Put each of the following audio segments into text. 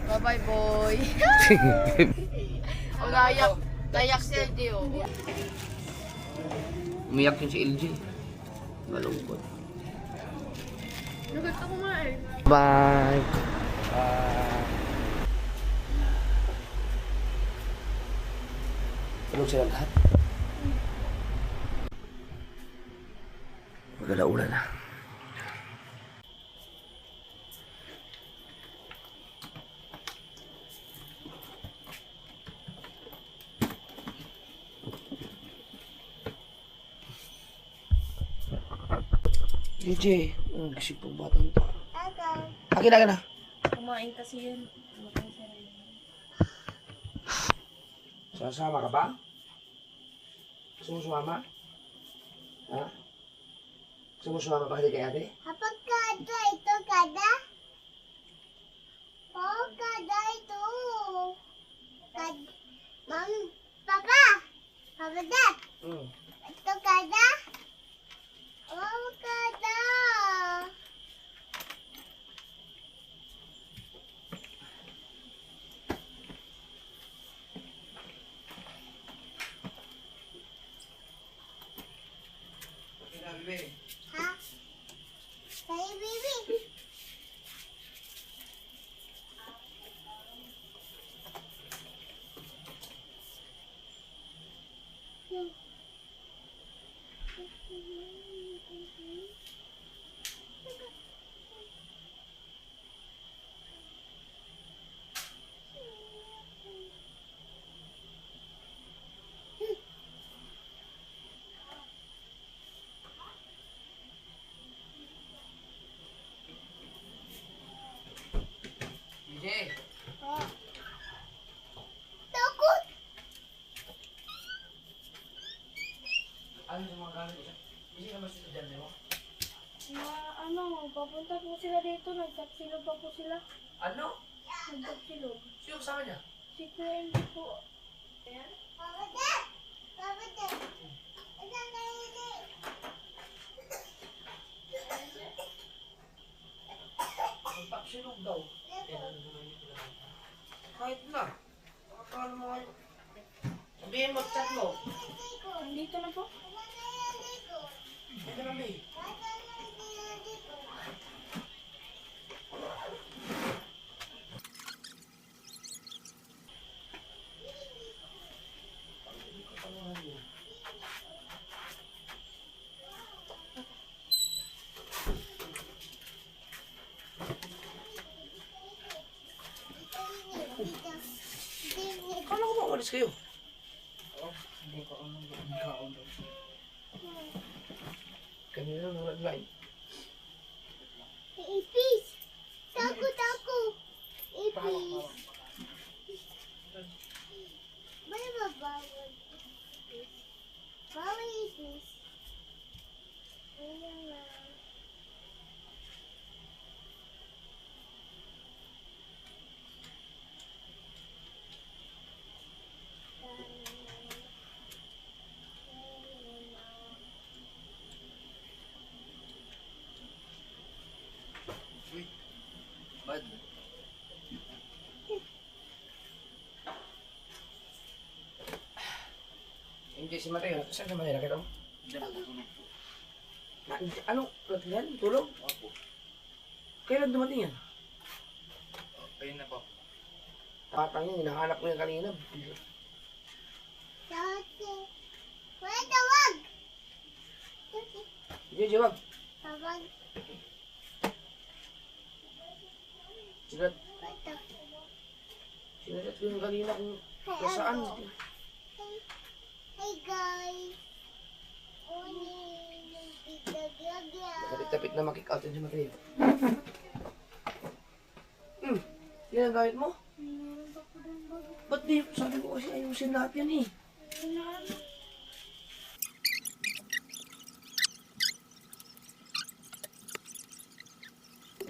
Bye-bye, boy. O, nayak si LG, oh. Umiyak yun si LG. Malungkot. Nagot ako nga eh. Bye. Tulog sila lahat. Mag-alaulan na. DJ, gising pong batang to. Akin na. Kumain kasi yun. Kumain siya rin. Sasama ka ba? Gusto mo sumama? Ha? Gusto mo sumama pa kay ate? Apa kada itu kada? Oh kada itu. Kad, Mom, Papa, Papa Dad, itu kada? Oh kada. Ha? Saya bibi. DJ! Takut. Ano yung mga gamit niya? Hindi naman sila dyan, di ba? Papunta po sila dito. Nagtapsilog pa po sila. Ano? Nagtapsilog. Sino kasama niya? Si Kuya hindi po. Ayan. Papa Dad, Papa Dad. Asan na ini? Ang tapsilog daw. Kahit na. Akala mo kayo. Sabihin mo, chat mo. Nandito na po. Hindi naman, May. Kala ko ba umalis kayo? Hindi ko alam yung kaon daw. Kanina nung nag-line. Ipis. Takut. Ipis. Mana bawal? Bawal ipis. Ayan na. Bad. Hindi si Mateo. Saan naman nila? Kita mo? Ano? Yan? Tulog? Opo. Kailan dumating yan? Ayun na po. Patang yan. Hinahanap ko yan kanina. Dati. Wala tawag. Hindi, wag. Tawag. Silat. Bata. Silat ko yung kanina kung nasaan. Hey guys. Uni. Nagtitagagya. Tapit-tapit na makik out yan si Mateo. Yan ang gamit mo? Ba't di? Sabi ko kasi ayusin lahat yan eh.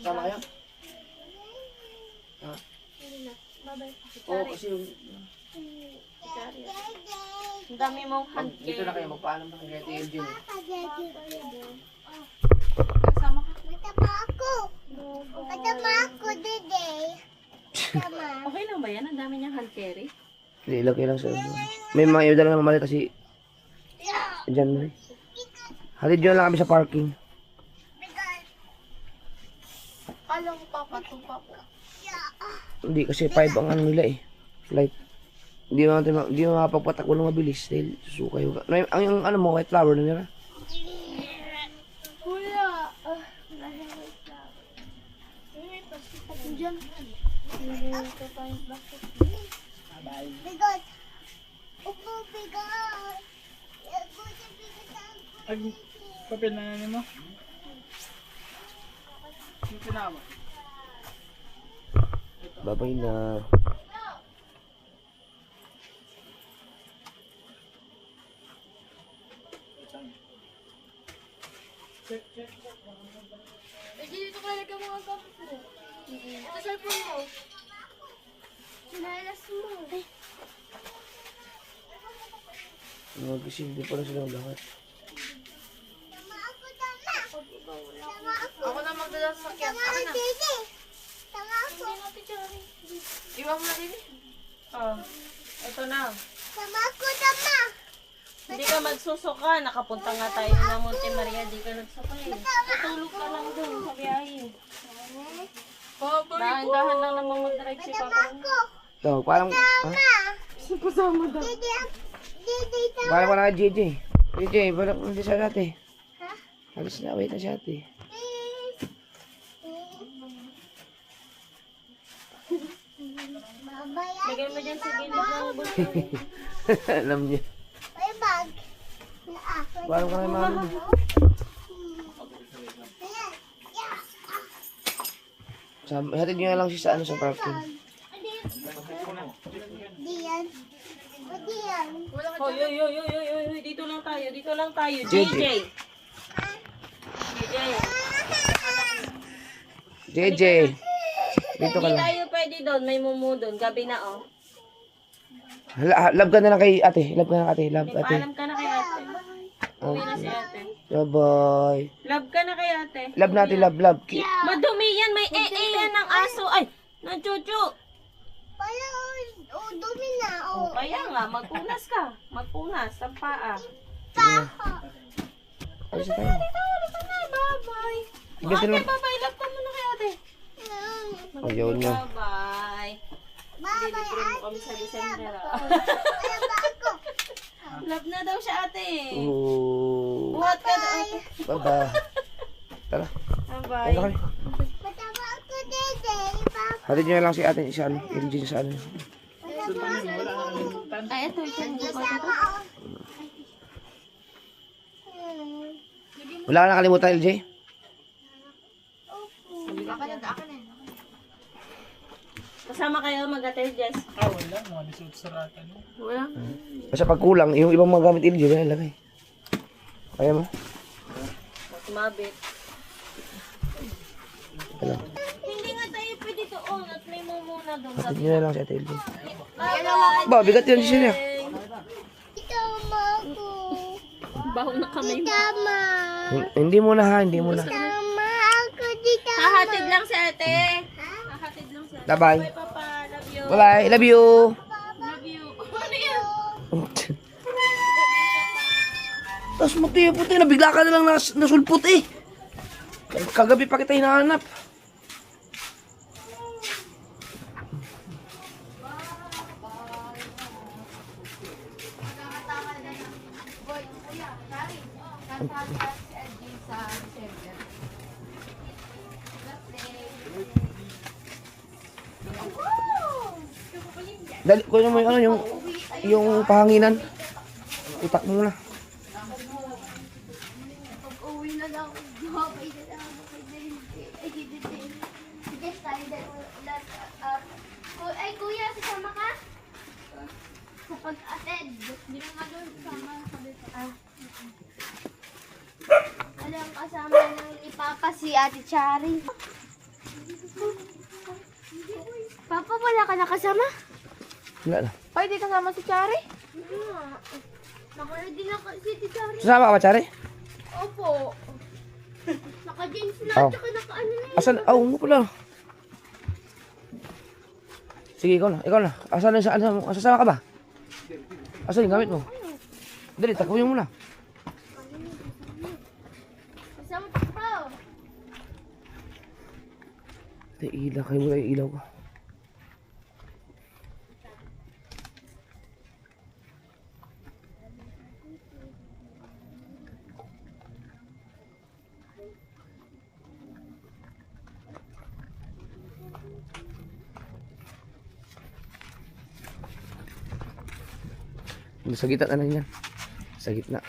Sama kayo? Ha? Bye-bye. Oo, kasi yung... Ang dami mong hand Dito na kayo, magpaalam na kay Ate Elgin. Papa, Kasama ka. Mata pa. Cherry. Hindi, ilagay lang sa ano. May mga iba lang mamalit kasi dyan na eh. Hatid nyo lang kami sa parking. Alam ko papa, 2 papa. Hindi kasi 5 ang ano nila eh. Flight. Hindi mo makapagpatakbo ng mabilis dahil susuka yung... Ang ano mo, white flower na nila. Kuya. Nasa white flower. May plastic ako dyan. Ito pa yung plastic. Bigot. Upo, bigot. Ay, papel na nanin mo. Yung pinama. Babay na. Dito ka lalagyan mo ang kapit mo. Ito cellphone mo. Sinalas mo. Mag-isindi pala silang lahat. Sama ako, tama. Sama ako. Ako na magdala sa sakyan. Sama Ako ako, na. Titi. Sama ako. Iwan mo na din. Oh. Ito na. Sama ako, tama. Hindi ka magsusuka. Nakapunta nga tayo ng Monte Maria. Hindi ka nagsukay. Tutulog ka lang doon sa biyahe. Dahan-dahan lang naman mag-drive si Sama Papa. ako. Ito, parang... Ha? Tama. Didi, Didi, tama. Parang wala ka JJ. JJ, parang hindi siya dati. Ha? Alis na, wait na siya ate. Babay, Lagyan mo dyan sa gilid ng bulto. Alam niya. may bag. Parang ka na yung mga ano. Hatid nyo na lang siya sa ano sa parking. Diyan. O diyan. Oh, yo. Dito lang tayo. Dito lang tayo. JJ. JJ. Dito ka Hindi lang. tayo pwede doon. May mumu doon. Gabi na, oh. Love ka na lang kay ate. Love ka na ate. Love May ate. paalam ka na kay ate. Uwi na si ate. Bye-bye. Love ka na kay ate. Love natin, love, love. Madumi yan. May yan ng aso. Ay, nanchuchu. Pala, dumi na. Oh, kaya nga. Magpunas ka. Magpunas. Ang paa. Alis na tayo. Bye-bye. Ibig Ate, sabihin- bye-bye. Love ka muna kay ate. Ayaw niya. Bye-bye. Dilibre mo kami sa December. Love na daw siya ate. Ooh. Buhat ka daw ate. Bye-bye. Tara. Bye-bye. Ayun na kami. Patama ako, Dede. Hatid nyo na lang si ate sa ano. LG sa ano. Ay, ito. Patama ako. Wala ka nakalimutan, LJ? Kasama kayo mag-atel, Jess. Wala. Mga lisuot saratan. Wala. Basta pag kulang, yung ibang mga gamit LJ, wala lagay. Kaya mo? Mabit. Wala. Hindi nga tayo pwede doon at may mumuna doon. Hatid nyo na lang si ate LJ. Bye-bye. Ba, bigat yun siya. Tama ako. Baho na kami. Tama. Hindi muna ha, hindi muna. Tama ako, di tama. Hahatid lang si ate. Hahatid lang si ate. Bye-bye. Bye, Papa. Love you. Bye-bye. Love you. Love you. Ano yan? Tapos puti, nabigla ka na lang nasulpot eh. Kagabi pa kita hinahanap. Dali, kunin mo yung ano, yung pahanginan. Itak mo muna. Pag-uwi na lang ako, gumabay na lang ako kay Dede. Ay, Dede. Sige, tayo ay, kuya, sasama ka? Sa pag-attend. Hindi na nga doon, sama sa Alam, kasama ng ipapa si Ate Chari. Papa, wala ka nakasama? Wala na. Pwede kasama si Chari? Nakulad din ako si Ate Chari. Sasama ka ba, Chari? Opo. Naka-jeans na, Oh. tsaka naka-ano na yun. Asan? Oh, nga pala. Si Sige, ikaw na. Ikaw na. Asasama ka ba? Asan yung gamit mo? Dali, takawin mo na. Isang takbo. Ilaw, kayo mo yung ilaw ko. Sa gitna na lang yan. Sa gitna.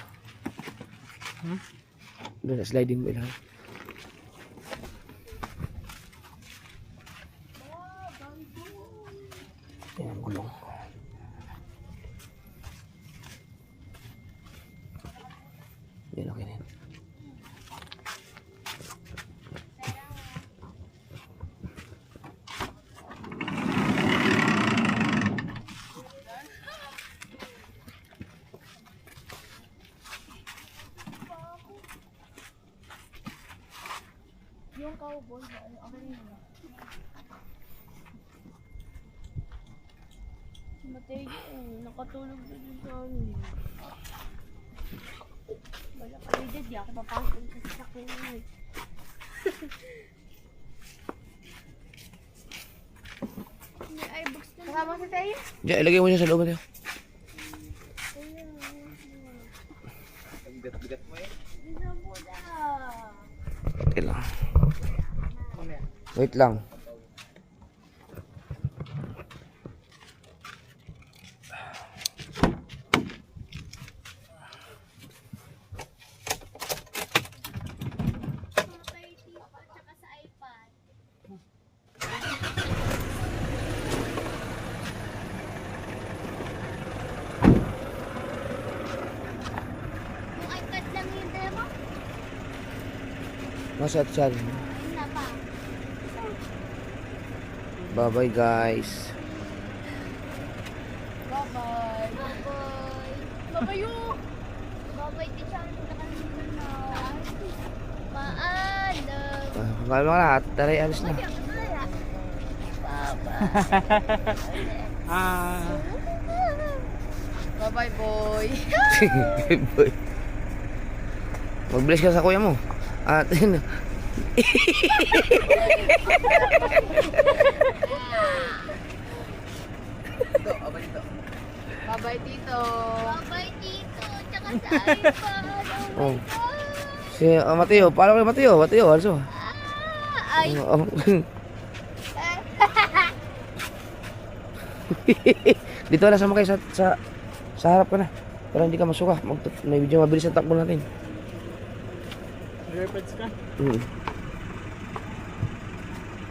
Doon sa sliding mo lang. Ayan, gulong. Yan, okay na yan. Yung cowboy, okay na yun. Matay nakatulog na din sa amin. Wala ka rin di ako papasok sa sasakyan. May iBox na. Kasama sa tayo? Diyan, ilagay mo siya sa loob natin. Ang bigat-bigat mo eh. Bisa mo na. Okay lang. Wait lang. Kay Tito at saka sa iPad. Yung iPad lang yung dala mo? Masat siya. Ayun na pa. Bye-bye, guys. Bye-bye. Bye-bye. Bye-bye yun. Bye-bye, teacher. Nakalimutan na. Paalam. Kalma ka na. Taray, alis na. Bye-bye, boy. Boy. Mag-bless ka sa kuya mo. At, yun. Bye-bye, Tito. Bye-bye, Tito. Tsaka sa iPad. Oh. Oh my God. Si Mateo. Paano kayo Mateo? Mateo, also. Ay. Dito na sama kayo sa harap ka na. Para hindi ka masuka. Medyo mabilis ang takbo natin. Airpods ka?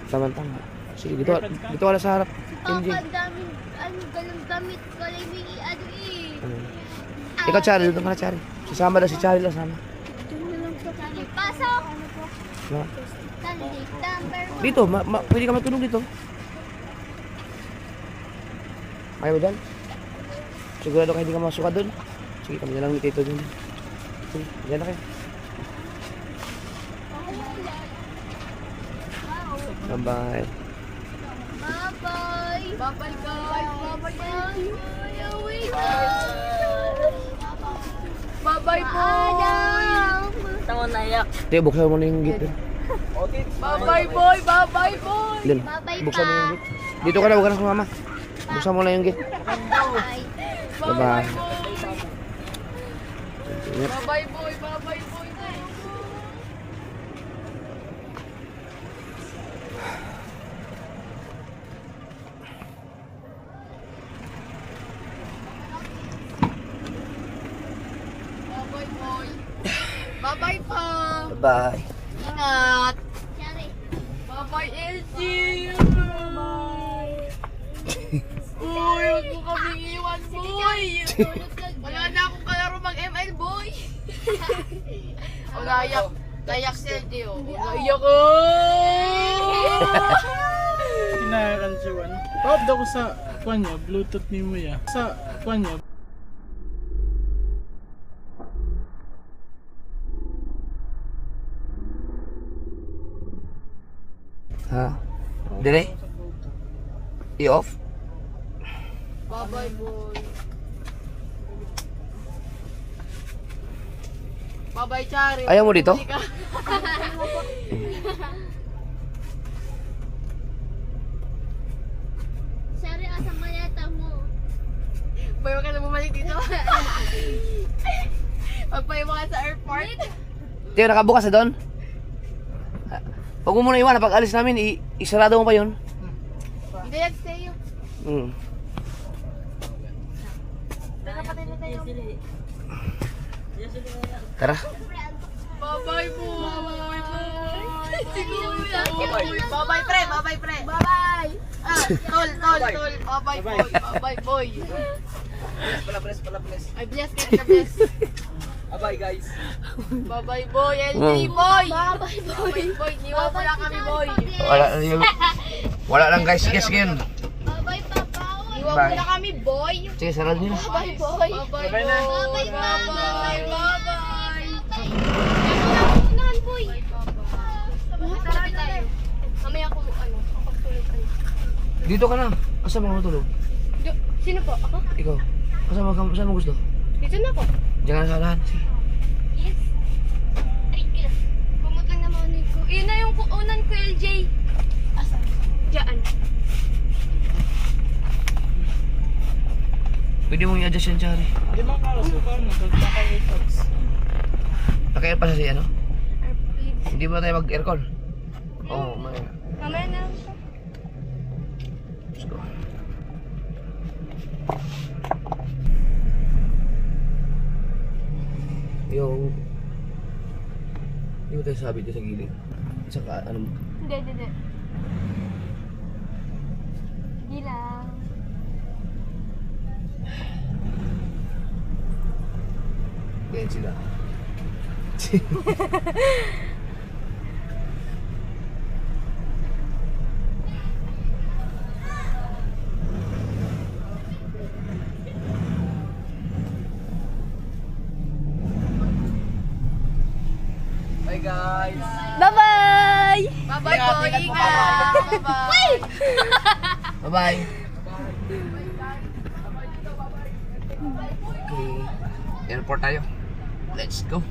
Tama-tama. Sige, dito ka na sa harap. MJ. Papa, daming galang gamit ko lang may ano eh. Ikaw, Charlie. Dito ka na, Charlie. Sasama na si Charlie lang sama. Sali, pasok! No? Sali, number 1. Dito, pwede ka matulog dito. Ayaw mo dyan? Sigurado ka hindi ka masuka doon? Sige, kami na lang ni Tito dun. Sige, dyan na kayo. Bye-bye. Bye-bye! Bye-bye, guys. Bye-bye, Bye-bye, boy. Paalam! Tawa naiyak. Teo, buksan mo na yung gate. Bye-bye, boy. Bye-bye, boy. Lil, Bye-bye buksan mo pa! yung gate. Dito ka na, huwag ka na sumama. Buksan mo na yung gate. Bye! Bye-bye. Bye-bye, boy. Bye-bye, boy. Bye-bye, boy. Bye-bye pa. Bye-bye. Ingat. Sorry. Bye-bye, LG. Bye! Uy, huwag mo kaming iwan, boy. Wala na akong kalaro mag-ML, boy. O, naiyak. Naiyak si LG, oh. Naiyak ko. Kinayakan siya, ano? Pawag daw ko sa kanya, Bluetooth ni mo ya. Sa kanya. Ha? Dire? I-off? Bye-bye, boy. Bye-bye, Chari. Ayaw mo dito? Bumalik ka. Sorry, asa maleta mo. Boy, wag ka na bumalik dito. Magpayo mo ka sa airport. Tiyo, nakabukas na doon? Huwag mo muna iwan, pag alis namin, isarado mo pa yun. Hindi yan, stay yun. Hmm. Tara. Bye-bye, boy. Siguro yan. Bye-bye, pre. Bye-bye, pre. Bye-bye! Ah, tol. Bye-bye, boy. Bye-bye, boy. Bless pala. Ay, bless ka, bless. Bye guys. Bye-bye, boy. LG, Mm. boy. Bye-bye, boy! Bye, boy. Niwan mo lang kami, boy. Wala lang guys, yes ngayon. Bye-bye, Papa! Niwan mo lang kami, boy. Sige, sarado nyo na. Bye, boy! Bye-bye, Bye na. boy. Bye-bye, Bye-bye. Unahan, boy! Malapit tayo. Mamaya ako, ako tulog. Dito ka na. Asa mo matulog? Sino po? Ako? Ikaw. Saan mo gusto? Dito na po. Diyan ka na sa lahat. Sige. Yes. Ay, kumot lang naman ko. Yun na yung kuunan ko, LJ. Asa? Diyan. Pwede mong i-adjust yan, Chari. Di ba karasukan mo? Naka-airpods. Naka-air pa siya, ano? Hindi ba tayo mag-aircon? Oo, may... Mamaya na lang siya. Let's go. Yung... Hindi ba tayo sabi dito sa gilid? Saka, ano... Hindi. Hindi lang. Ganyan sila. Bye guys. Bye-bye! Bye-bye, boy. Ingat. Bye-bye. Bye-bye! Okay. Airport tayo. Let's go.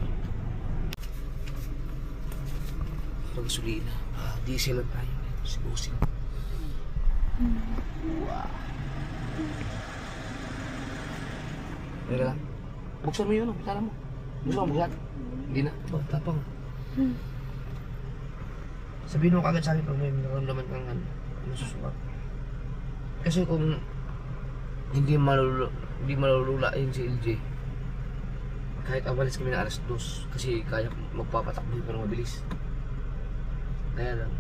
Pagsulina. Diesel lang tayo. Sigusing. Wow. Teka lang. Buksan mo yun. Pitara mo. Gusto mo buksan? Hindi na. Tapang. Sabihin mo kagad sa akin pag may nakaramdaman kang nasusuka. Kasi kung hindi malulula yun si LJ, kahit awalis kami na alas 2 kasi kaya magpapatakbo pa ng mabilis. Kaya lang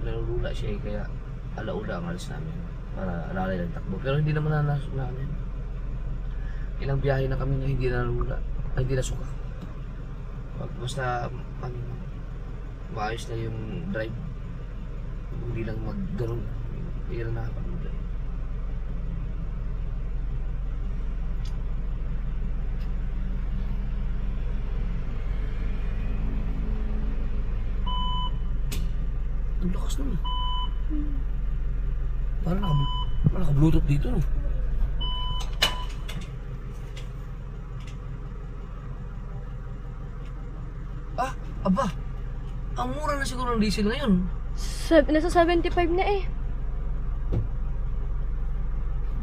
nalulula siya kaya alaula ang alis namin para alalay lang takbo. Pero hindi naman namin. Ilang biyahe na kami na hindi nalulula, ay hindi nasuka. Basta maayos na yung drive, hindi lang magganon. Kaya na nakapag-drive. Ang lakas naman. Parang naka-bluetooth dito, no? Ah, aba. Ang mura na siguro ng diesel ngayon. Nasa 75 na eh.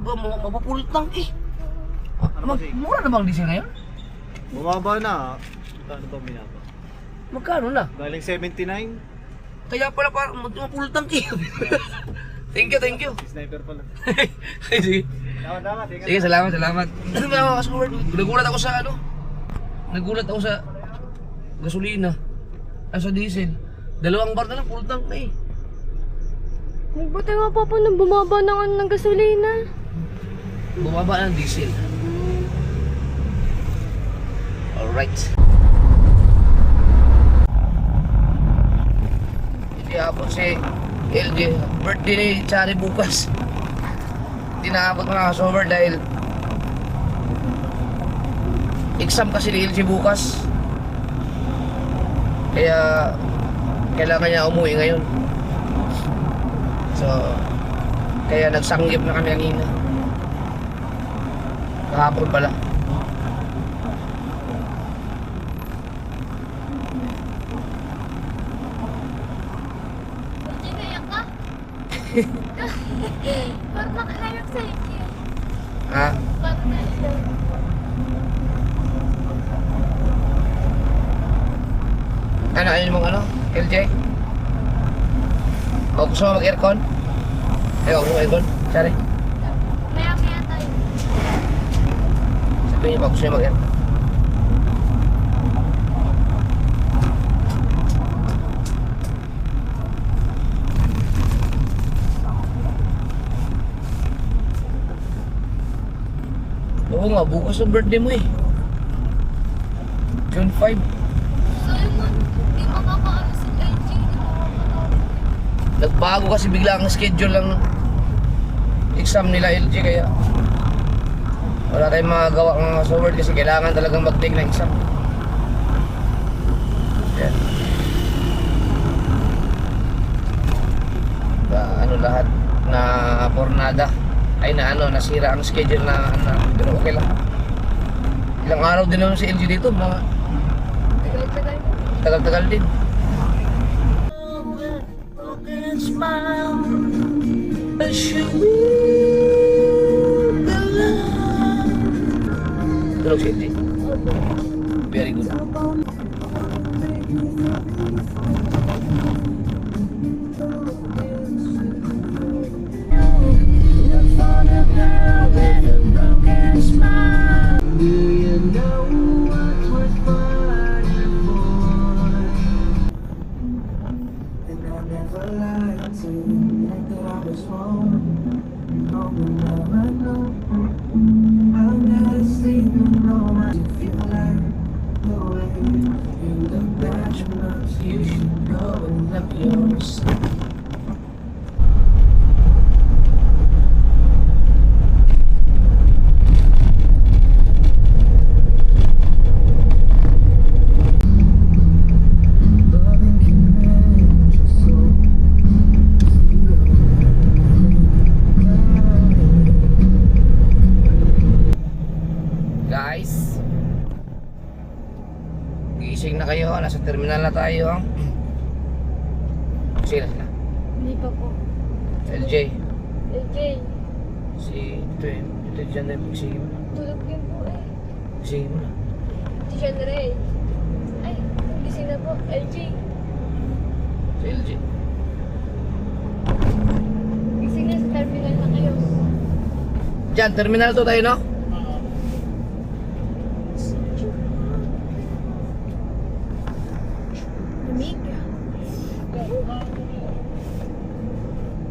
Ba, mapapulot lang eh. Mura na ba ang diesel ngayon? Bumaba na. Ano ba binaba? Magkano na? Galing 79. Kaya pala parang mapulot lang eh. Thank you. Sniper pala. Ay, sige. Dapat. Sige, salamat. Ano ba ako kasi nagulat ako sa gasolina. Ay, sa diesel. 2 bar na lang, pulot lang eh. Buti nga pa nang bumaba ng gasolina. Bumaba ng diesel. Alright. Hindi hapon si LJ. Birthday ni Chari bukas. Hindi na hapon makakasover dahil exam kasi ni LJ bukas. Kaya kailangan niya umuwi ngayon. So Kaya nagsanggip na kami kanina. Kahapon pala. Hindi kaya ka? Ba't nakaharap sa inyo? Ha? Ba't nakaharap? Ano, ayun mong ano? LJ? O gusto mo mag-aircon? Ayaw, gusto mo mag-aircon? Sorry. Maya-maya tayo. Sabihin niyo ba gusto niyo mag-aircon? Oo nga, bukas ang birthday mo eh. June 5. Sabi mo, di makakaalis sa LG. Nagbago kasi bigla ang schedule ng exam nila LG kaya wala tayong magagawa mga sa Word kasi kailangan talagang mag-take ng exam. Yan. Ano lahat na pornada ay na ano nasira ang schedule na pero okay lang. Ilang araw din naman si LG dito, mga Tagal-tagal. tagal-tagal din. Tulog si LG. Very good. You should go and love yourself. Guys, gising na kayo, nasa terminal na tayo. Sila sila. Hindi pa po. LJ, LJ, ito dyan na yung sige mo na. tulog din po eh. Sige mo na. Si Sean Ray. Ay, gising na po. LJ. Si LJ. Gising na sa terminal na kayo. Dyan, terminal to tayo, no? Lamig.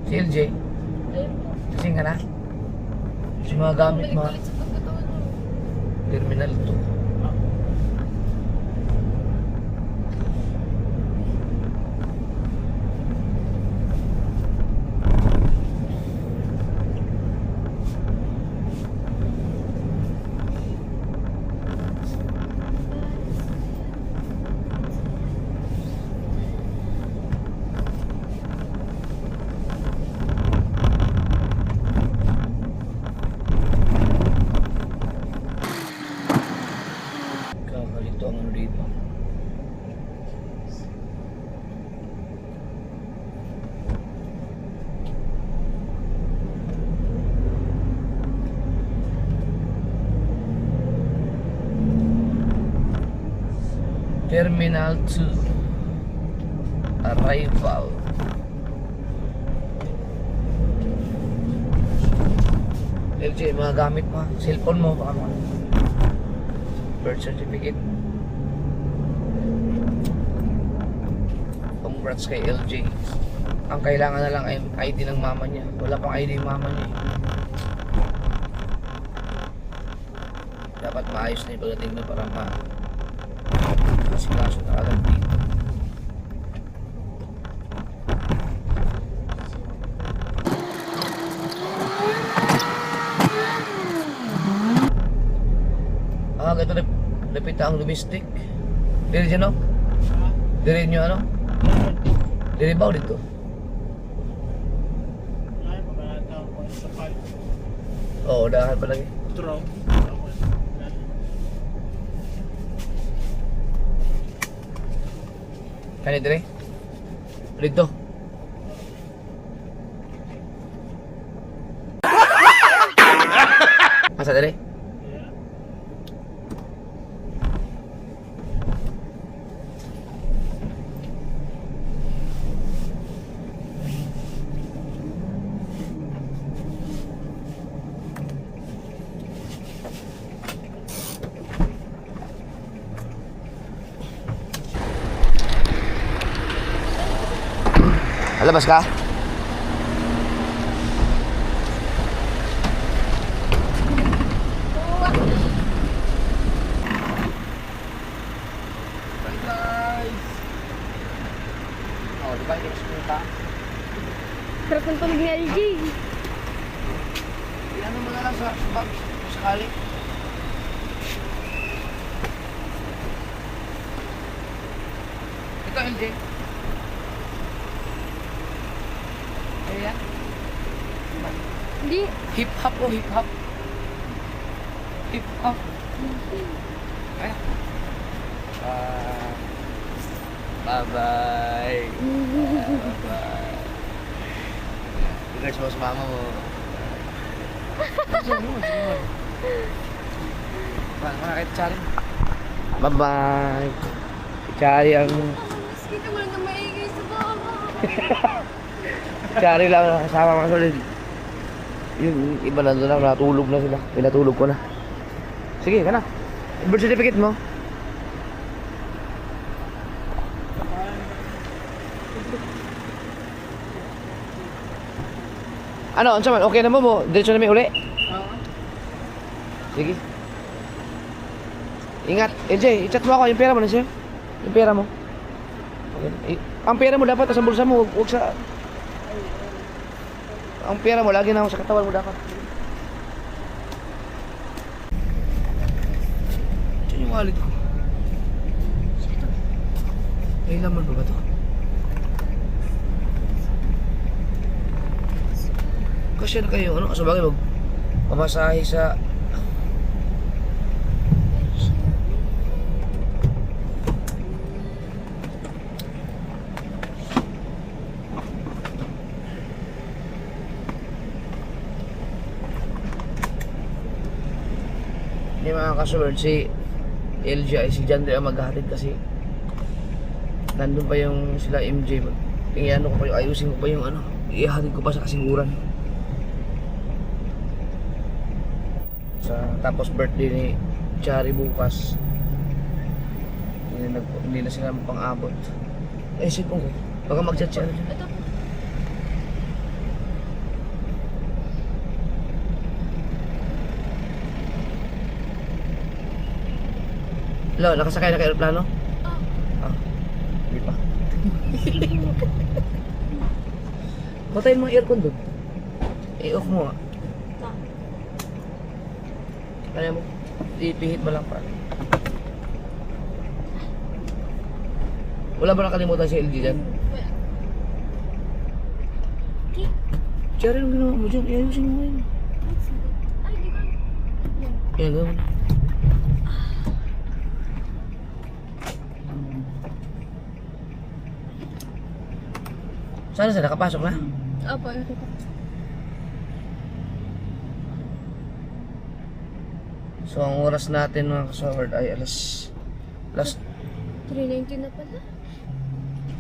Si LJ, Ayun po. kasing ka na? Si mga gamit mo, Balik-balik sa pagkataon mo. terminal to. Kakalito ang ano dito. Terminal 2 Arrival. LJ, mga gamit mo, cellphone mo, baka mo. Birth certificate. Congrats kay LJ. Ang kailangan na lang ay ID ng mama niya. Wala pang ID yung mama niya. Dapat maayos na yung pagdating mo para kasi kaso na agad dito. Ito napita ang domestic. Dili dyan, no? Dili nyo ano? Dili ba o dito? Ay, mga tao. Oo, dahan pa lang eh. Drop. Kani dire? Dito. Asa dire? Labas ka? Bye guys! Oh, di ba hindi kasi punta? Sarap ng tulog ni LJ. Ano mo na lang sa bag, sakali. Ito, LJ. Ayan. Hindi. Hip hop o hip hop? Hip hop. Ayan. Bye-bye. Bye-bye. Regards mo sa mama mo. Paano ka na kahit Chari? Bye-bye. Chari ang... Mas kita mo lang na maingay sa baba. Chari lang kasama mga solid. Yung iba na doon lang, natulog na sila. Pinatulog ko na. Sige, ka na. Birth certificate mo. Ano, ansa man? Okay na mo? Diretso na may uli? Oo. Sige. Ingat. LJ, i-chat mo ako. Yung pera mo na siya. Yung pera mo. Okay. Ang pera mo dapat sa bulsa mo. Huwag sa... Ang pera mo, lagi na ako sa katawan mo dapat. Diyan yung wallet ko. May laman ba to? Kasi na kayo, ano? Sabagay, pamasahe sa... Hindi mga kasunod, si LJ ay si Jandre ang maghahatid kasi nandun pa yung sila MJ. Iano ko pa yung ayusin ko pa yung ano, ihahatid ko pa sa kasiguran. Tapos birthday ni Chari bukas. Hindi na sila pang-abot. Eh, sipong ko. Baka mag-chat siya. Ito po. Lo, nakasakay na kayo aeroplano? Ah. Ah, hindi pa. Patayin mo ang aircon doon. I-off mo nga. Kaya mo, ipihit mo lang pa. Wala ba nakalimutan si LG dyan? Wala. Okay. Cherry, anong ginawa mo dyan? Ayusin mo ngayon. Ay, di ba? Yan. Yan, gawin mo na. Sana sila nakapasok na? Opo, ito po. So, ang oras natin mga kasaward ay alas 3:19 na pala.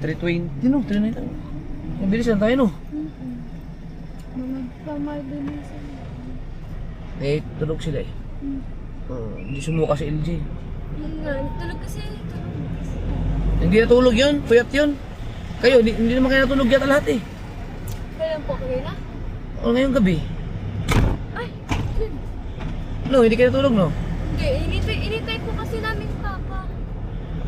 3:20, no? 3:19. Mabilis lang tayo, no? Mga pamabilisan. Eh, tulog sila eh. Hindi sumuka si LG. Yun nga, tulog kasi. Hindi natulog yun, puyat yun. Kayo, hindi naman kayo natulog yata lahat eh. Kailan po kayo na? O ngayong gabi. Ay, yun. No, hindi kayo natulog, no? Hindi, initay po kasi namin papa.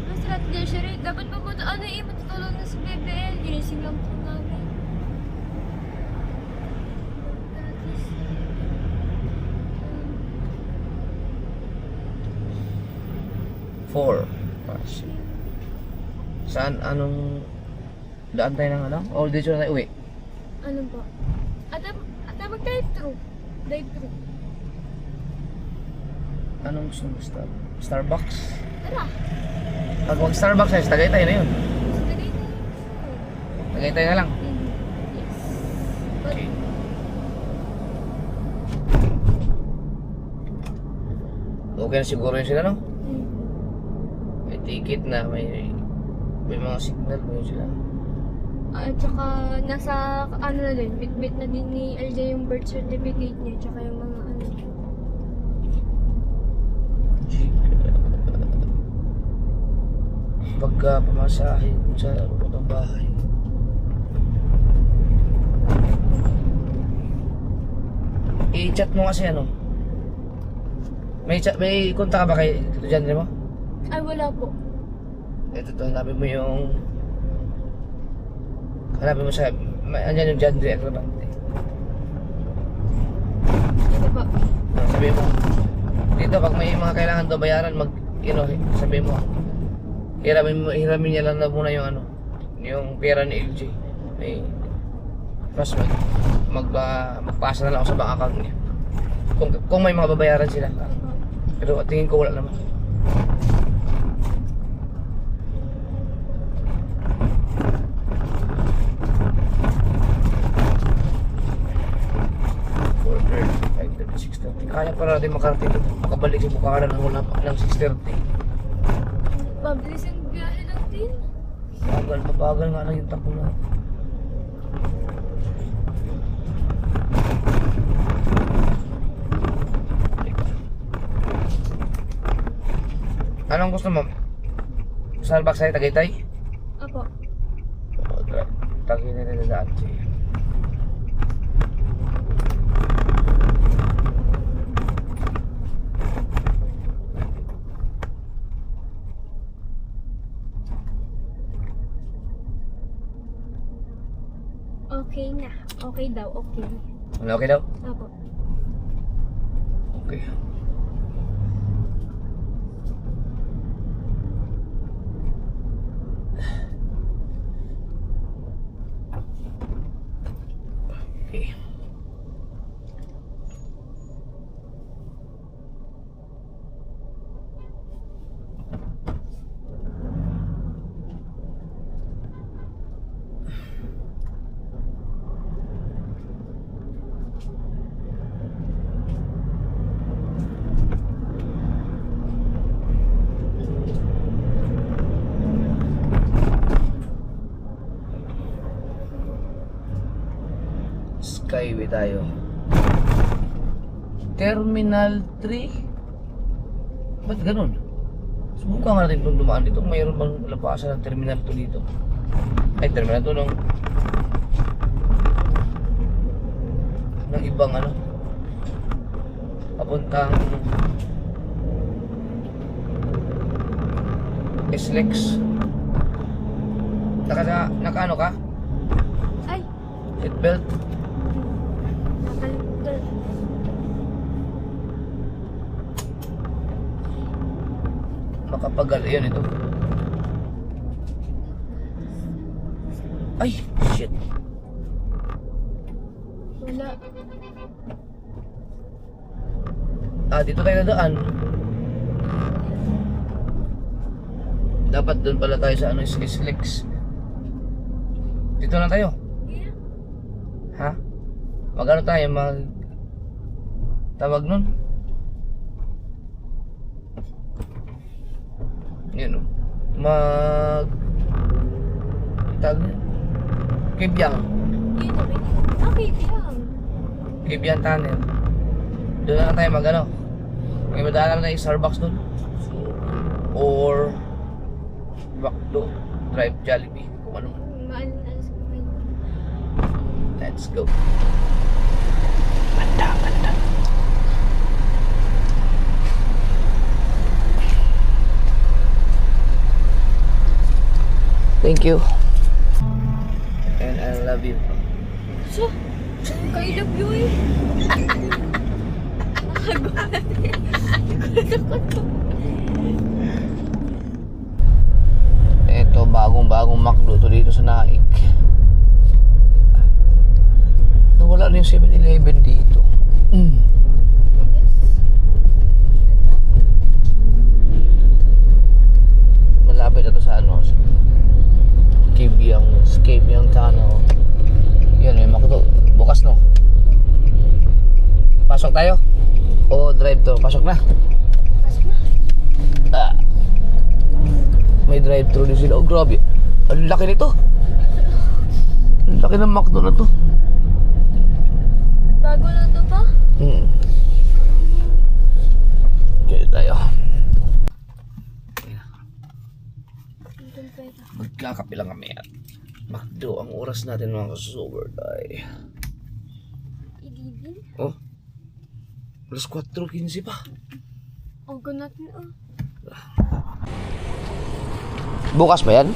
Mas natin dyan siya rin. Dapat pa po matutulog na si BBL. Ginising lang po namin. Four. Saan, anong daan tayo ng ano? O dito na tayo uwi? Ano po? At mag-drive-thru. Drive-thru. Anong gusto mo? Starbucks? Tara. Pag mag Starbucks ay Tagaytay na yun. Sa Tagaytay na. Tagaytay na lang. Yes. Okay. Okay na siguro yun sila, no? May ticket na, may mga signal mo yun sila. At saka nasa ano na din, bit na din ni LJ yung birth certificate niya, tsaka yung mga ano. Pagka pamasahe sa loob ng bahay. I-chat mo kasi ano. May konta ka ba kay Tito Jandre mo? Ay, wala po. Ito to, hanapin mo yung... Hanapin mo sa... Andyan yung Jandre Agravante. Ito po. Sabi mo. Dito, pag may mga kailangan daw bayaran, sabi mo. Hiramin niya lang na muna yung ano. Yung pera ni LJ. Mas magpasa na lang ako sa bank account niya. Kung may mga babayaran sila. Pero tingin ko wala naman. Kaya para natin makarating makabalik sa Bukharan ng wala pa ng 6:30. Mabilis yung biyahe lang din. Mabagal nga lang yung takbo na. Anong gusto mo? Starbucks ay Tagaytay? Apo. Tagaytay na dadaan siya. Okay na. Okay daw, okay. Ano, okay daw? Apo. Okay. Okay. Skyway tayo. Terminal 3? Ba't ganun? Subukan nga natin itong dumaan dito. Mayroon bang lapasan ng Terminal 2 dito? Ay, Terminal 2 ng ibang ano, papuntang SLEX. Naka ano ka? Ay, Seatbelt? nakalimutan. Makapagal yun ito. Ay, shit. Wala. Dito tayo nadaan. Dapat doon pala tayo sa ano, SLEX. Dito na tayo. Yeah. Ha? Mag-ano tayo? Tawag nun? Yun o. Tawag nun? Kibyang. Yun na, okay, lang. Kibyang Tunnel. Doon na tayo mag-ano. May madaanan na yung Starbucks doon. Or Bakdo Drive Jollibee. Kung ano man. Maalas ko kayo. Let's go. Thank you. And I love you. So, I love you eh. Ito, bagong McDo to dito sa Naik. Nawala na yung 7-Eleven dito. Yes. Ito. drive yung sa ano. Yun, may McDo. Bukas no. Pasok tayo? O drive to? Pasok na. Ah. May drive-thru din sila. Oh, grabe. Ang laki nito. Ang laki ng McDo na to. Bago na to pa? Okay tayo. Doon pwede. Magkakape lang kami at McDo. Ang oras natin mga kasusober ay... Idibin? Oh. Alas 4:15 pa. Ang natin ah. Bukas ba yan?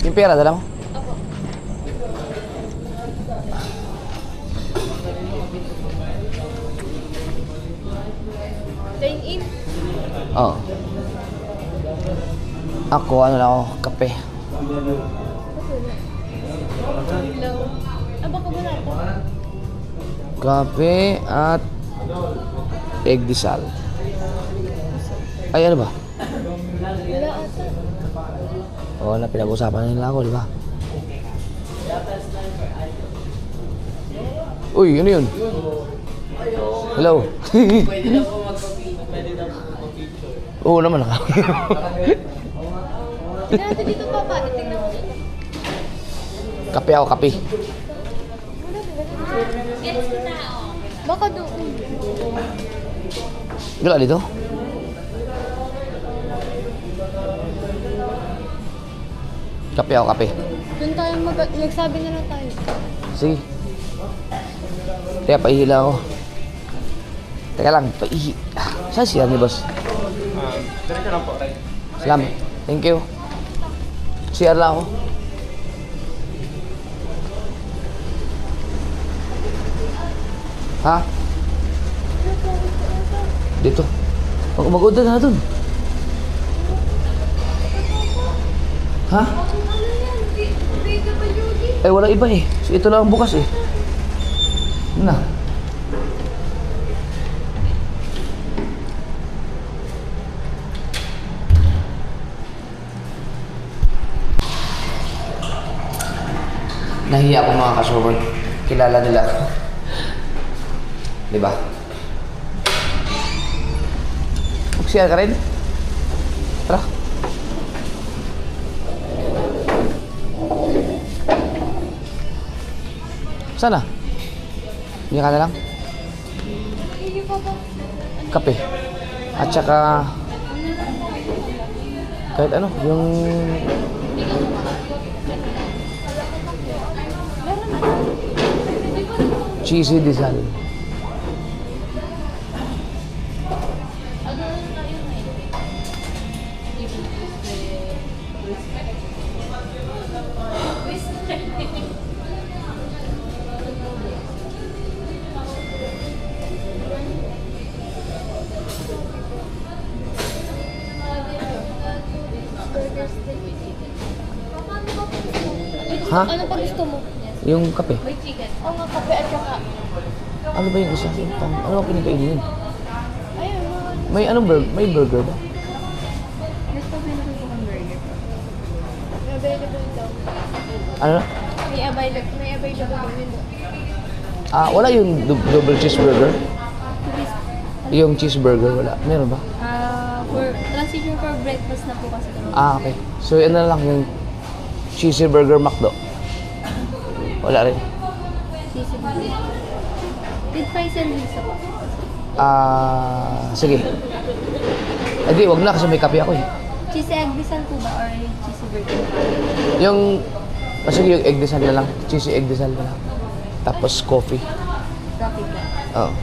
Yung pera, dala mo? Opo. Dine in? Oo. Ako, ano lang ako, kape. Hello. Baka wala to. Kape at egg disal. Ay, ano ba? Wala ata. Oo, na pinag-usapan nila ako, di ba? Uy, ano yun? Hello? Oo naman ako. Tignan natin dito papa. Tignan mo dito. Kape ako, kape. Yes, kita oh. Baka doon. Gala dito? Kape ako, kape. Doon tayo magsabi na lang tayo. Sige. Kaya paihila ako. Teka lang, paihi. Saan siya ni boss? Diretso lang po, right? Salamat. Thank you. CR lang ako. Ha? Dito. Mag-order na dun. Ha? Eh, wala iba eh. So, ito lang ang bukas eh. Na. Nahiya ako mga ka-sober. Kilala nila ako. Diba? Mag-share ka rin? Tara. Sana? Hindi ka na lang? Kape. At saka... kahit ano, yung... cheesy disal. Ha? Ano pa gusto mo? Yung kape. May chicken. Oo nga, kape at saka. Ano ba yung isa? Ano ang kinakainin? Ayun, mga... May anong burger? May burger ba? Gusto ko yung burger. May available daw. Ano na? May available window. Ah, wala yung double cheeseburger? Yung cheeseburger, wala. Meron ba? For transition for breakfast na po kasi. Ah, okay. So, yan na lang yung cheesy burger McDo. Wala rin. Cheesy burger. With fries and wings po. Ah, sige. Eh di, wag na kasi may kape ako eh. Cheesy egg bisal po ba or cheesy burger? Yung, sige yung egg desal na lang. Cheesy egg desal na lang. Tapos coffee. Coffee ba? Oo.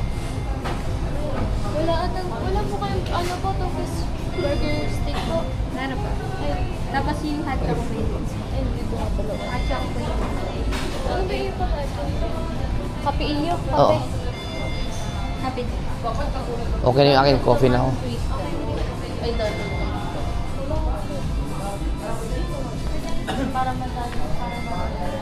Wala po kayong ano po, tofu burger steak po. Ano pa? Ayun. Tapos yung hot chocolate. Ay, dito nga pala. Hot chocolate. Ano ba yung hot chocolate? Kape inyo? Kape? Oo. Kape. Okay na yung akin. Coffee na ako. Ay, dito. Para madali, para madali.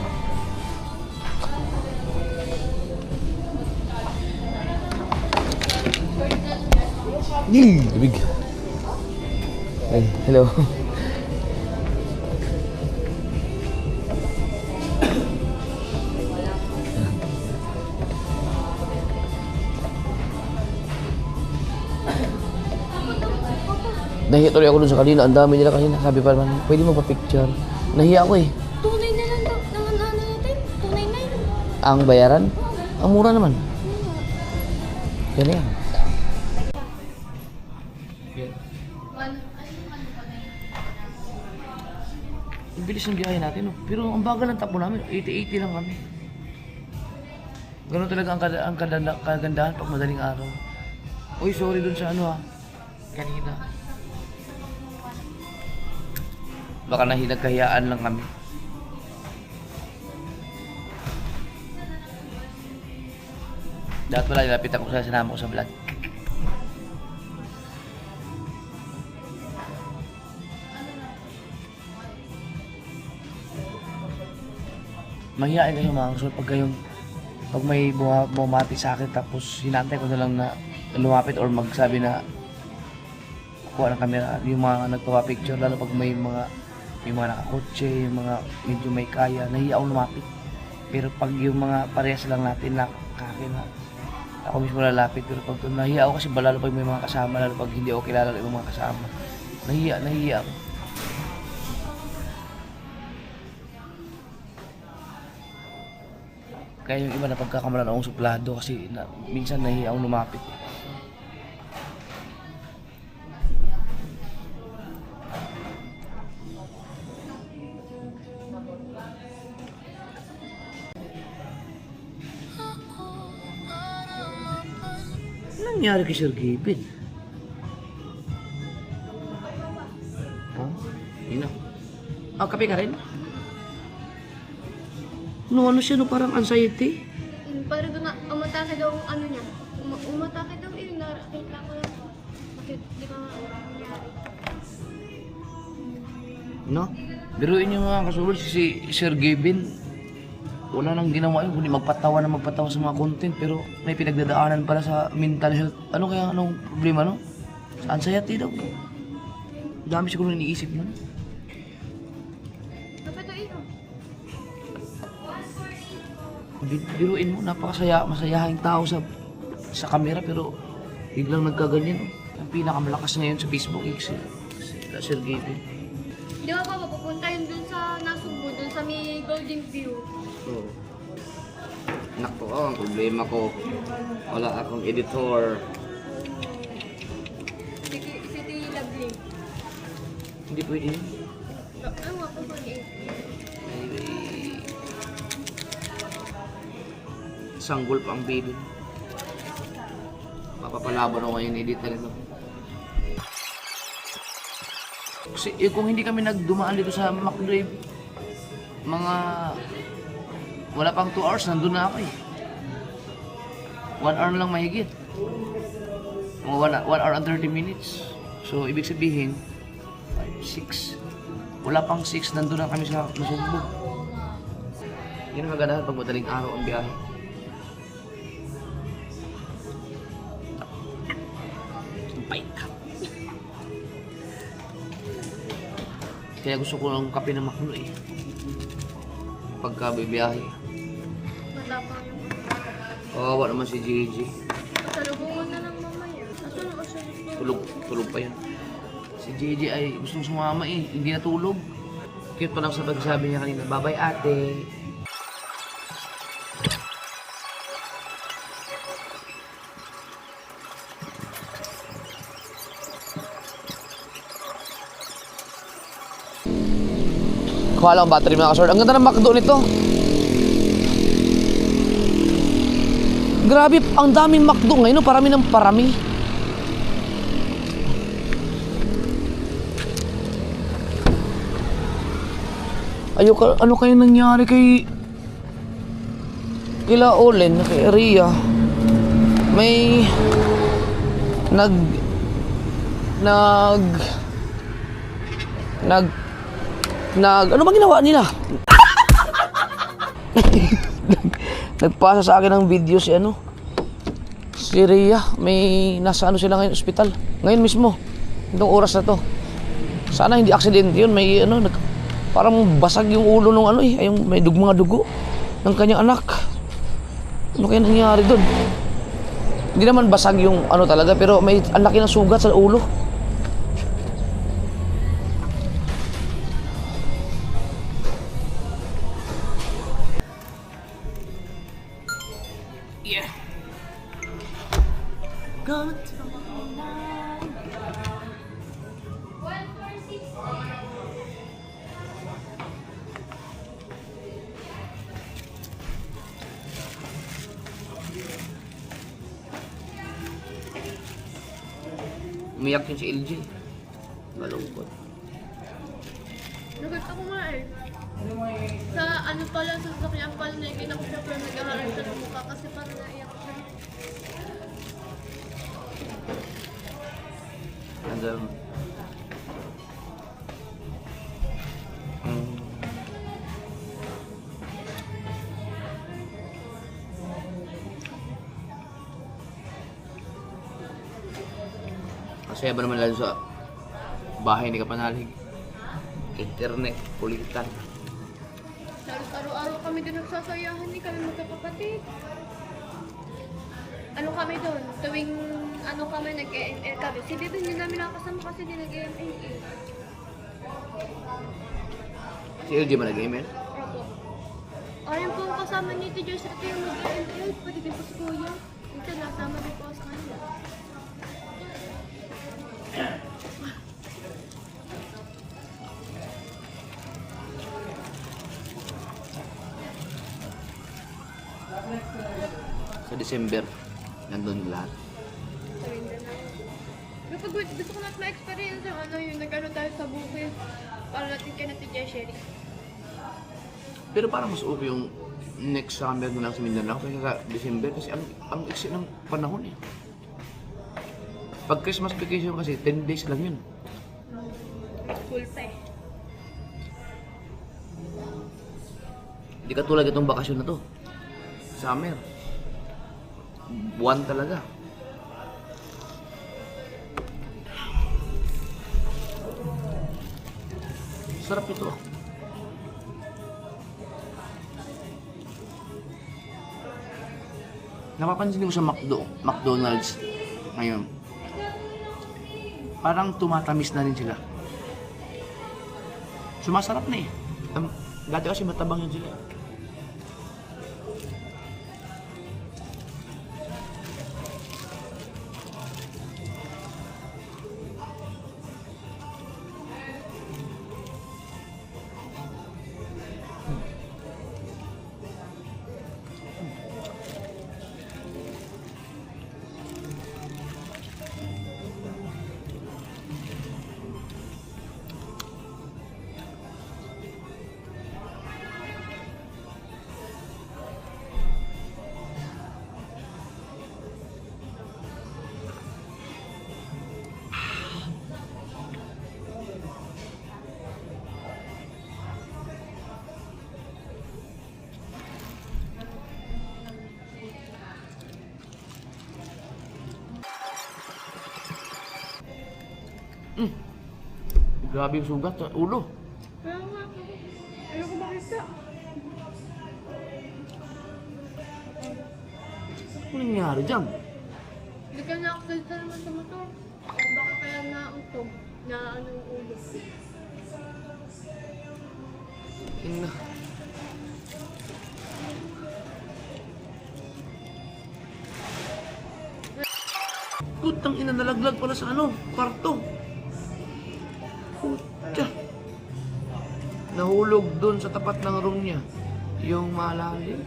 Tubig. Ay, hello. Nahiya tuloy ako dun sa kanina. Ang dami nila kanina. Sabi pa naman, pwede mo pa picture. Nahiya ako eh. Tunay na lang daw. Ano natin? Tunay na yun. Ang bayaran? Ang mura naman. Yan yan. Ang bilis ng biyahe natin, no? Pero ang bagal ng takbo namin, 80-80 lang kami. Ganun talaga ang kagandahan pag madaling araw. Uy, sorry dun sa ano ha. Kanina. Baka nagkahiyaan lang kami. Dapat pala nilapit ako sa sinama ko sa vlog. Mahihain kayo mga kasol pag may bumati sa akin tapos hinantay ko na lang na lumapit or magsabi na kuha ng camera yung mga nagpapapicture lalo pag may mga nakakotse, yung mga medyo may kaya, nahiya akong lumapit. Pero pag yung mga parehas lang natin na kakin na ako mismo lalapit, pero pag nahiya ako kasi lalo pag may mga kasama, lalo pag hindi ako kilala yung mga kasama, nahiya ako. Kaya yung iba na pagkakamalan akong suplado kasi minsan nahiya akong lumapit. Ano nangyari kay Sir Gavin? Ha? Ina. Kape ka rin? Ano siya, parang anxiety? Parang doon na, umatake daw ang ano niya. Umatake daw yun, nakita ko lang. Bakit di ka nangyari? No? Biruin niyo mga kasulod, si Sir Gavin, wala nang ginawa yun, kundi magpatawa sa mga content, pero may pinagdadaanan pala sa mental health. Ano kaya, anong problema, no? Sa anxiety daw. Dami siguro iniisip nun. Biruin mo, masayahing tao sa camera pero biglang nagkaganyan. Ang pinakamalakas ngayon sa Facebook si Sir Gavin. Di ba ba, mapupunta yun dun sa Nasugbu, dun sa may Golden View. Oo. Nakto, ang problema ko, wala akong editor. City Lovely. Hindi pwede yun. Ano nga po ba Sanggol pa ang baby. Mapapalaban ako ngayon editor nito. Kasi kung hindi kami nagdumaan dito sa McDrive, mga wala pang 2 hours, nandun na ako eh. 1 hour lang mahigit. Mga 1 hour and 30 minutes. So, ibig sabihin, 5, 6. Wala pang 6, nandun na kami sa Nasugbu. Yan ang kagandahan pag madaling araw ang biyahe. Kaya gusto ko ng kape na makulo eh. Pagka bibiyahe. matapang yung Kawawa naman si Gigi. salubungan na lang mamaya. Asan ang asan? Tulog pa yan. Si Gigi ay gustong sumama eh. Hindi natulog. Cute pa lang sa pagsabi niya kanina, "Bye-bye ate." Kuha lang ang battery mga kasord. Ang ganda ng McDo nito. Grabe, ang daming McDo ngayon. Parami ng parami. Ayoko, ano kayo nangyari kila Olen, kay Ria? May Ano ba ginawa nila? Nagpasa sa akin ng video si Rhea. May nasa sila ngayon, ospital. Ngayon mismo. Itong oras na to. Sana hindi aksidente yun. May parang basag yung ulo nung yung may mga dugo ng kanyang anak. Ano kaya nangyari doon? Hindi naman basag yung talaga, pero may ang laki ng sugat sa ulo. Yeah. Umiyak yun si LG. Malungkot. Nagat ako nga eh. Sa pala, sa sasakyan pala, nakikita ko siya pero nag-aaral siya ng mukha kasi parang naiyak siya. And masaya ba naman lalo sa bahay ni Kapanalig? Internet, kulitan. Halos araw-araw kami din nagsasayahan ni kami magkakapatid. Kami doon, tuwing kami nag-EML kami. Si Bebe hindi namin nakasama kasi di nag-EML eh. Si LG ba nag-email? Opo. Ayun po ang kasama ni Tito sa yung mag-EML, pwede din po si Kuya. Minsan nasama din po sa kanila. Sa December, nandun lahat. Kapag gusto ko na't ma-experience yung nag-ano tayo sa bukid para natin kay natin Sherry. Pero parang mas okay yung next summer na lang sa Mindanao kaysa sa December kasi ang iksi ng panahon eh. Pag Christmas vacation kasi 10 days lang yun. Full pa eh. Hindi ka tulad itong bakasyon na to. Summer. Buwan talaga. Sarap ito. Napapansin ko sa McDonald's ngayon. Parang tumatamis na rin sila. Sumasarap na eh. Dati kasi matabang yun sila. Grabe yung sugat sa ulo. Kaya nga, ano ko makita? Ano nangyari dyan? Hindi ka na-accident naman sa motor. O baka kaya nautog na yung ulo. Ina. Putang ina, nalaglag pala sa kwarto. Puta. Nahulog dun sa tapat ng room niya. Yung malalim.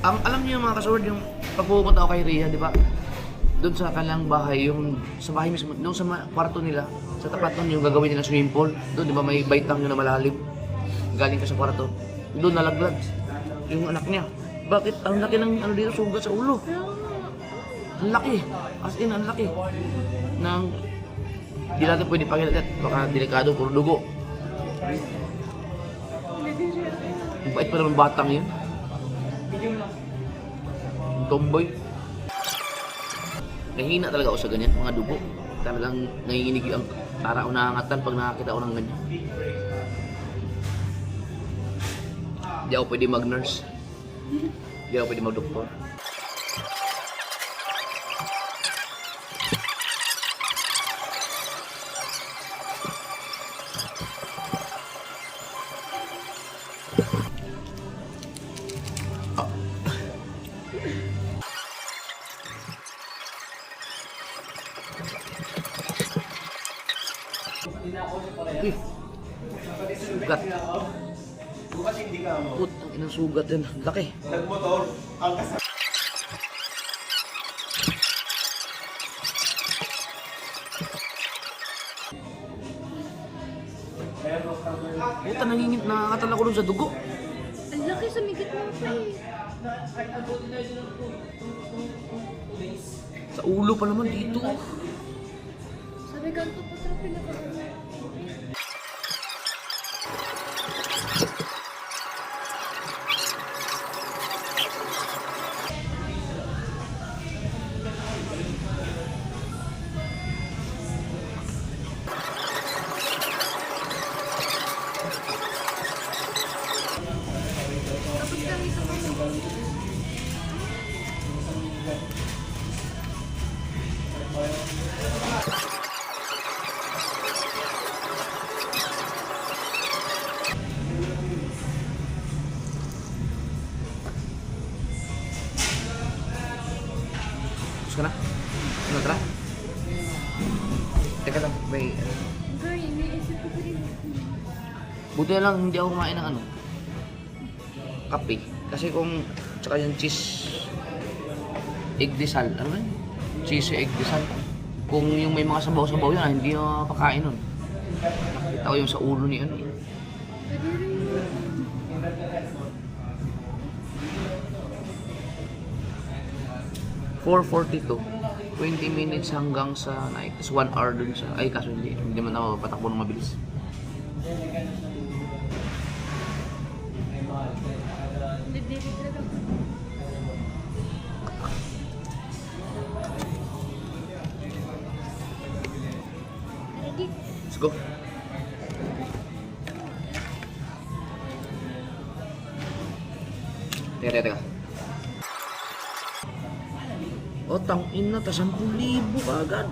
Alam niyo mga kasword, yung pagpupunta ako kay Rhea, di ba? Doon sa kanilang bahay, yung sa bahay mismo, doon sa kwarto nila, sa tapat nun yung gagawin nila swimming pool. Doon, di ba, may baitang yun na malalim. Galing ka sa kwarto. Doon nalaglag yung anak niya. Bakit ang laki ng dito, sugat sa ulo? Ang laki. As in, ang laki. Nang hindi natin pwede pakilalat. Baka delikado, puro dugo. Ang bait pa naman batang yun. Ang tomboy. Nahihina talaga ako sa ganyan, mga dugo. Talagang nanginginig ang para ko nakangatan pag nakakita ko ng ganyan. Hindi ako pwede mag-nurse. Hindi ako pwede mag-doktor. Uy, sugat. Putang inang sugat yan. Laki. Puta, nakakatala ko dun sa dugo. Ang laki sa migit mo pa eh. Sa ulo pa naman dito. Sabi ganito po sa pinaka-ano. Tapos kami sa Tapos ka na? Ano, tara? Teka lang, may... Girl, iniisip ko rin. Buti na lang hindi ako kumain ng ano, kape. Kasi kung, tsaka yung cheese, egg desal, ano yun? Cheese egg desal. Kung yung may mga sabaw-sabaw yun, hindi na pakain nun. Nakita ko yung sa ulo ni ano. Pwede rin yun. 4:42. 20 minutes hanggang sa night. Tapos 1 hour dun sa... Ay, kaso hindi man ako patakbo ng mabilis. Didiri talaga. Ready? Let's go. Teka. O, tangin na, ta 10,000 agad.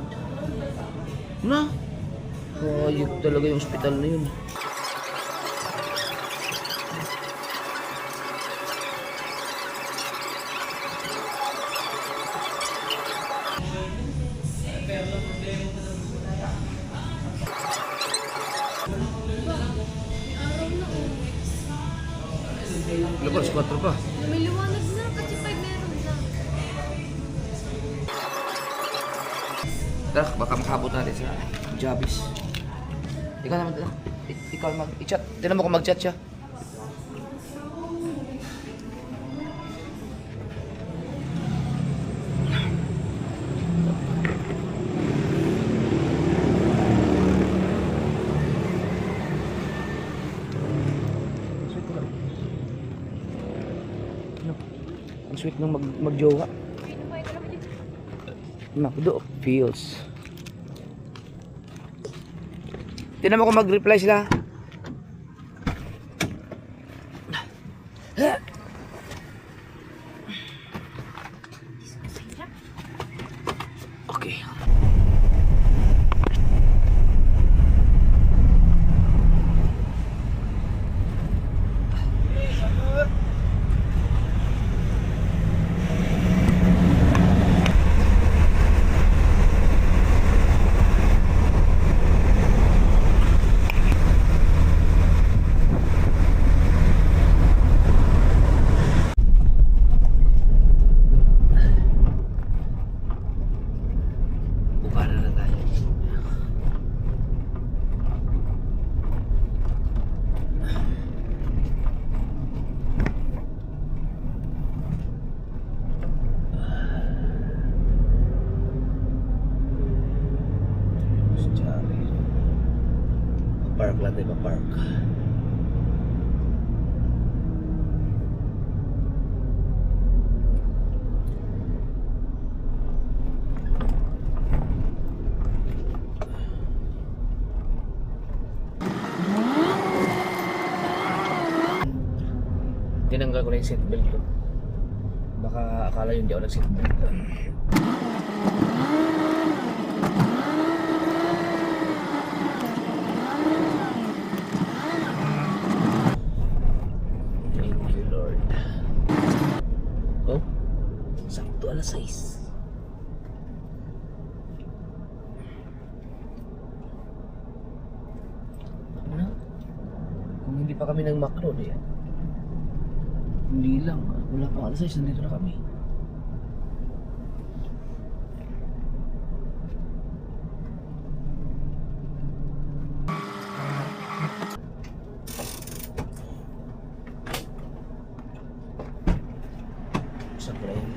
Na? Hayop talaga yung ospital na yun. Lepas 4 pa. May liwanag na kasi 5 meron na. Tara, baka makabot natin sa Jabis. Ikaw naman, tara. Ikaw mag-chat. Tignan mo kung mag-chat siya. Ang sweet ng magjowa. Macdo feels. Tignan mo kung mag-reply sila. Okay. Park lang tayo pa-park. Tinanggal ko na yung seatbelt ko. Baka akala yun di ako nag-seatbelt. Thank you, Lord. Oh, sakto alas 6. Ano? Kung hindi pa kami ng macro, di yan. Hindi lang, wala pang alas 6, nandito na kami. Saan ko na yun?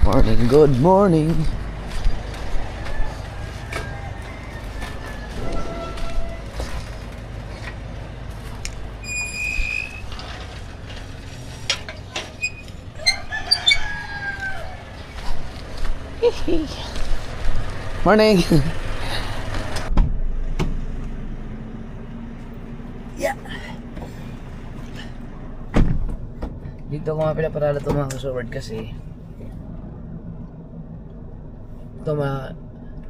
Morning, good morning. Morning. Yeah. Dito ko nga pinaparala ito mga kasoward kasi ito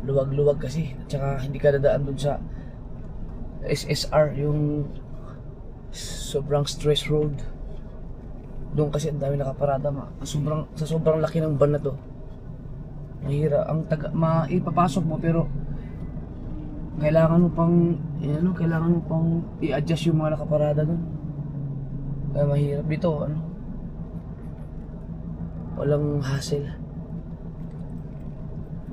luwag-luwag kasi at saka hindi ka dadaan dun sa SSR, yung sobrang stress road. Doon kasi ang dami nakaparada sa sobrang laki ng van na to. Mahira ang maipapasok mo pero kailangan mo pang i-adjust yung mga nakaparada doon. Kaya mahirap dito, walang hassle.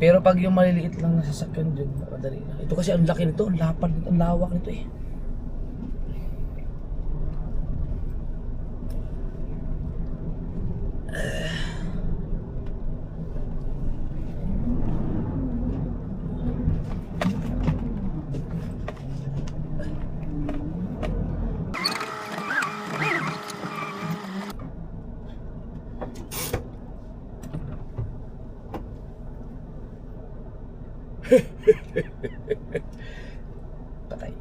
Pero pag yung maliliit lang na sasakyan dun, madali lang. Ito kasi ang laki nito, ang lapad nito, ang lawak nito eh. Patay.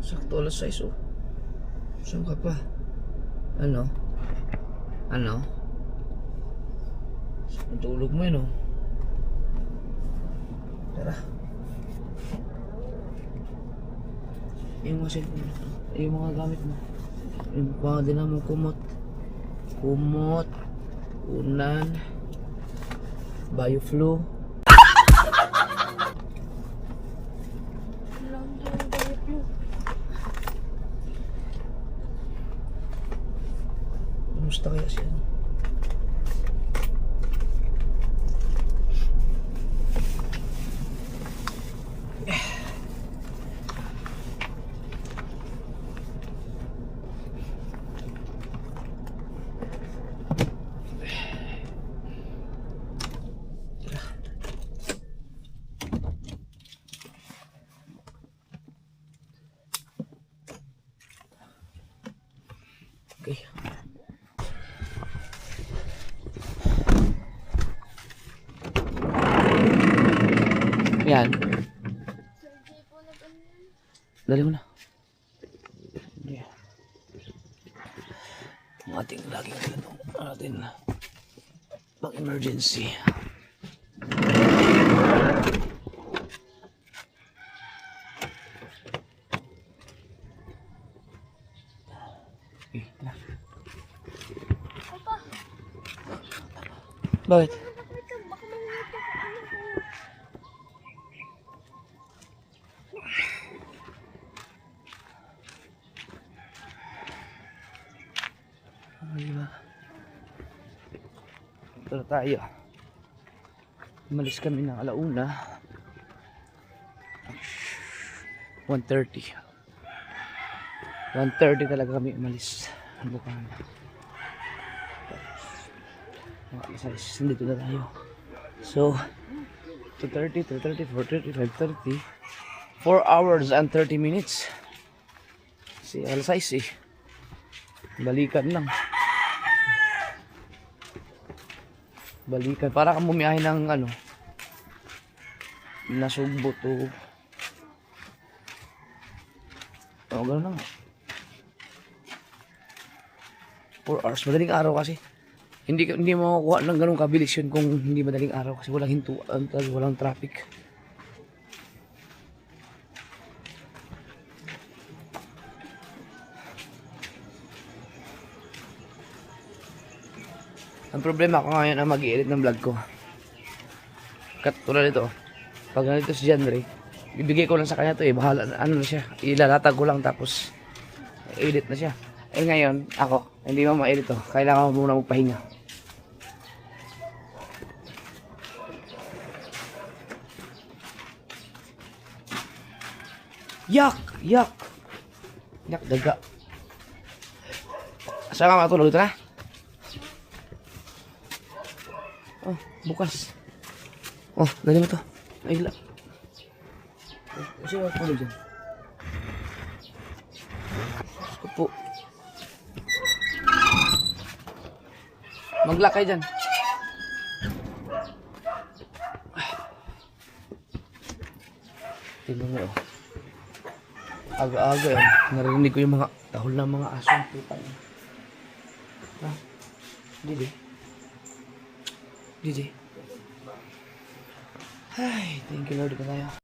Sakto alas 6 oh. Saan ka pa? Ano? Ang tulog mo yun oh. Tara. Yung mga cellphone, yung mga gamit mo. Yung mga din naman kumot, unan, bioflu. Kumusta kaya siya? Okay. Yan. Dali mo na. Yeah. Ang ating laging ganun. Atin pang emergency. Okay, na. Bakit? Ay, ba? Ito na tayo. Umalis kami ng alauna. 1:30. 1:30 talaga kami umalis. Bukan. Mga alas 6, nandito na tayo. So, 2:30, 3:30, 4:30, 5:30. 4 hours and 30 minutes. Si alas 6 eh. Balikan lang. Balikan. Para kang bumiyahe ng ano, Nasugbo to. O, gano'n lang. 4 hours. Madaling araw kasi. Hindi mo makukuha ng ganung kabilis yun kung hindi madaling araw kasi walang hintuan, walang traffic. Ang problema ko ngayon ang mag-i-edit ng vlog ko. Katulad nito. Pag ganito si John Ray, bibigay ko lang sa kanya to eh. Bahala, ano na siya. Ilalatag ko lang tapos edit na siya. Eh ngayon, ako, hindi mo ma-edit to. Kailangan mo muna magpahinga. Yak! Yak! Yak, daga. Saan ka matulog ito na? Oh, bukas. Oh, dali mo to. Ay, lang. Sino ako tulog dyan? Upo. Mag-lock kayo dyan. Tignan mo oh. Aga-aga yun. Narinig ko yung mga tahol ng mga aso. Ha? Didi. Ay, thank you Lord ka tayo.